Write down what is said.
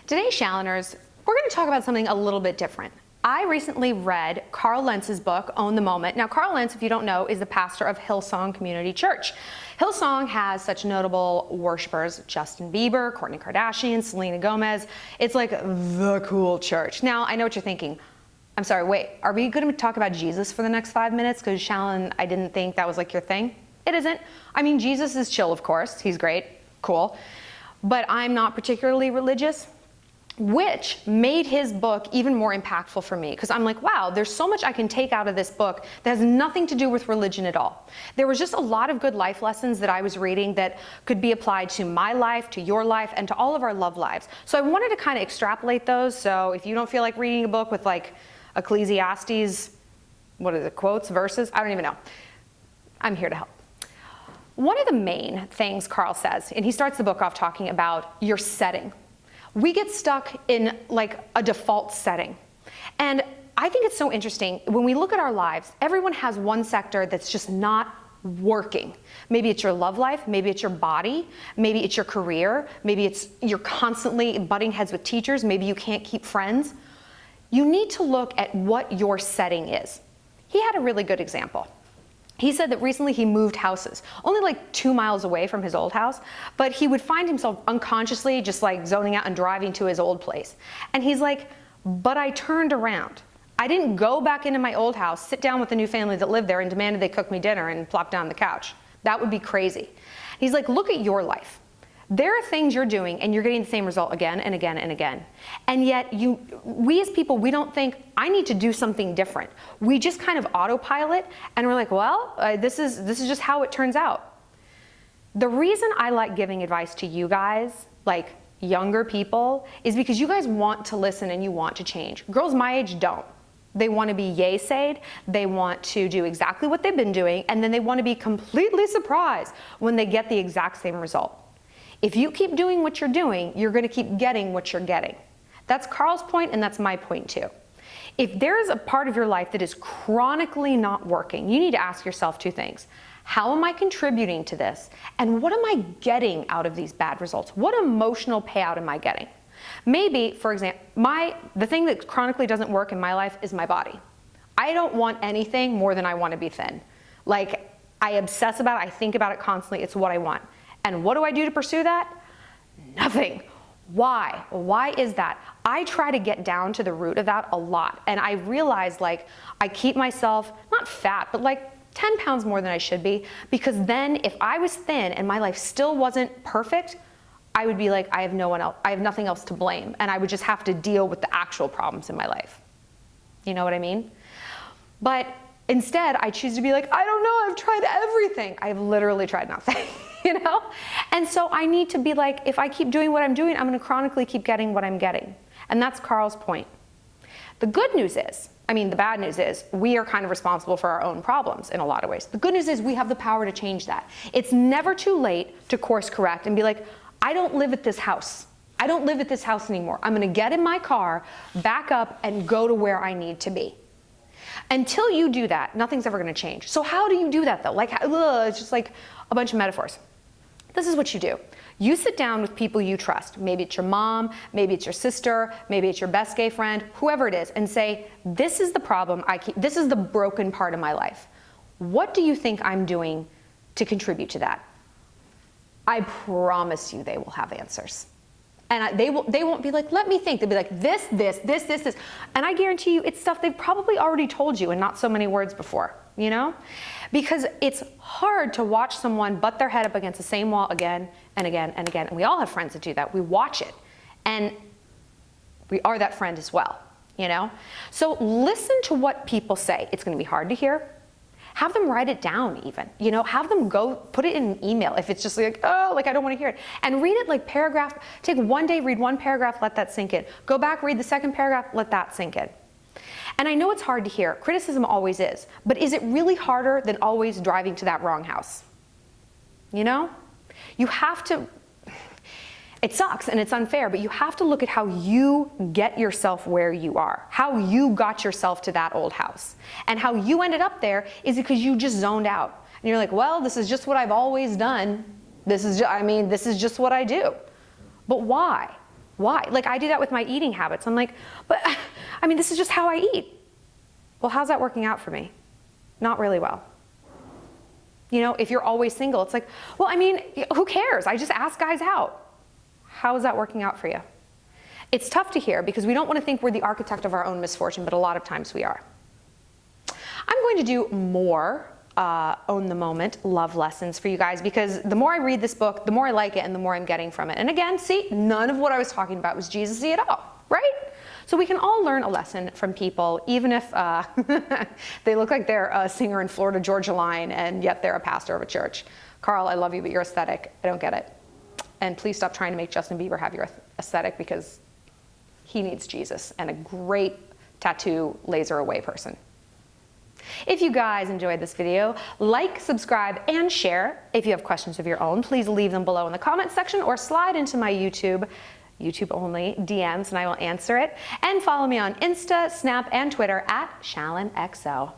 Today, Shalloners, we're going to talk about something a little bit different. I recently read Carl Lentz's book, Own the Moment. Now, Carl Lentz, if you don't know, is the pastor of Hillsong Community Church. Hillsong has such notable worshipers, Justin Bieber, Kourtney Kardashian, Selena Gomez. It's like the cool church. Now, I know what you're thinking. I'm sorry, wait, are we going to talk about Jesus for the next 5 minutes? Because Shallon, I didn't think that was like your thing. It isn't. I mean, Jesus is chill, of course. He's great, cool. But I'm not particularly religious, which made his book even more impactful for me, because I'm like, wow, there's so much I can take out of this book that has nothing to do with religion at all. There was just a lot of good life lessons that I was reading that could be applied to my life, to your life, and to all of our love lives. So I wanted to kind of extrapolate those. So if you don't feel like reading a book with like Ecclesiastes, what is it, quotes, verses? I don't even know. I'm here to help. One of the main things Carl says, and he starts the book off talking about your setting. We get stuck in like a default setting. And I think it's so interesting. When we look at our lives, everyone has one sector that's just not working. Maybe it's your love life, maybe it's your body, maybe it's your career, maybe it's you're constantly butting heads with teachers, maybe you can't keep friends. You need to look at what your setting is. He had a really good example. He said that recently he moved houses, only like 2 miles away from his old house, but he would find himself unconsciously just like zoning out and driving to his old place. And he's like, but I turned around. I didn't go back into my old house, sit down with the new family that lived there and demanded they cook me dinner and plop down on the couch. That would be crazy. He's like, look at your life. There are things you're doing and you're getting the same result again and again and again. And yet we as people, we don't think, I need to do something different. We just kind of autopilot and we're like, well, this is just how it turns out. The reason I like giving advice to you guys, like younger people, is because you guys want to listen and you want to change. Girls my age don't. They want to be yay-sayed, they want to do exactly what they've been doing, and then they want to be completely surprised when they get the exact same result. If you keep doing what you're doing, you're going to keep getting what you're getting. That's Carl's point, and that's my point too. If there is a part of your life that is chronically not working, you need to ask yourself two things. How am I contributing to this? And what am I getting out of these bad results? What emotional payout am I getting? Maybe, for example, the thing that chronically doesn't work in my life is my body. I don't want anything more than I want to be thin. Like, I obsess about it, I think about it constantly, it's what I want. And what do I do to pursue that? Nothing. Why? Why is that? I try to get down to the root of that a lot. And I realize like I keep myself, not fat, but like 10 pounds more than I should be. Because then if I was thin and my life still wasn't perfect, I would be like, I have nothing else to blame. And I would just have to deal with the actual problems in my life. You know what I mean? But instead, I choose to be like, I don't know, I've tried everything. I've literally tried nothing. You know? And so I need to be like, if I keep doing what I'm doing, I'm going to chronically keep getting what I'm getting. And that's Carl's point. The good news is, the bad news is, we are kind of responsible for our own problems in a lot of ways. The good news is we have the power to change that. It's never too late to course correct and be like, I don't live at this house. I don't live at this house anymore. I'm going to get in my car, back up, and go to where I need to be. Until you do that, nothing's ever going to change. So how do you do that though? Like, it's just like a bunch of metaphors. This is what you do. You sit down with people you trust. Maybe it's your mom, maybe it's your sister, maybe it's your best gay friend, whoever it is, and say, this is the problem this is the broken part of my life. What do you think I'm doing to contribute to that? I promise you they will have answers. And they won't be like, let me think. They'll be like, this. And I guarantee you it's stuff they've probably already told you in not so many words before, you know? Because it's hard to watch someone butt their head up against the same wall again and again and again. And we all have friends that do that. We watch it. And we are that friend as well, you know? So listen to what people say. It's going to be hard to hear. Have them write it down even, you know, have them go put it in an email if it's just like, oh, like I don't want to hear it. And read it like paragraph, take one day, read one paragraph, let that sink in. Go back, read the second paragraph, let that sink in. And I know it's hard to hear, criticism always is, but is it really harder than always driving to that wrong house? You know? You have to, it sucks and it's unfair, but you have to look at how you get yourself where you are, how you got yourself to that old house. And how you ended up there is because you just zoned out. And you're like, well, this is just what I've always done. This is just what I do. But why? Why? Like, I do that with my eating habits. I'm like, but I mean, this is just how I eat. Well, how's that working out for me? Not really well. You know, if you're always single, it's like, well, I mean, who cares? I just ask guys out. How is that working out for you? It's tough to hear because we don't want to think we're the architect of our own misfortune, but a lot of times we are. I'm going to do more own the moment love lessons for you guys, because the more I read this book, the more I like it and the more I'm getting from it. And again, see, none of what I was talking about was Jesus-y at all, right? So we can all learn a lesson from people, even if they look like they're a singer in Florida Georgia Line and yet they're a pastor of a church. Carl, I love you, but you're aesthetic. I don't get it. And please stop trying to make Justin Bieber have your aesthetic, because he needs Jesus and a great tattoo laser away person. If you guys enjoyed this video, like, subscribe, and share. If you have questions of your own, please leave them below in the comments section or slide into my YouTube only, DMs, and I will answer it. And follow me on Insta, Snap, and Twitter at ShallonXO.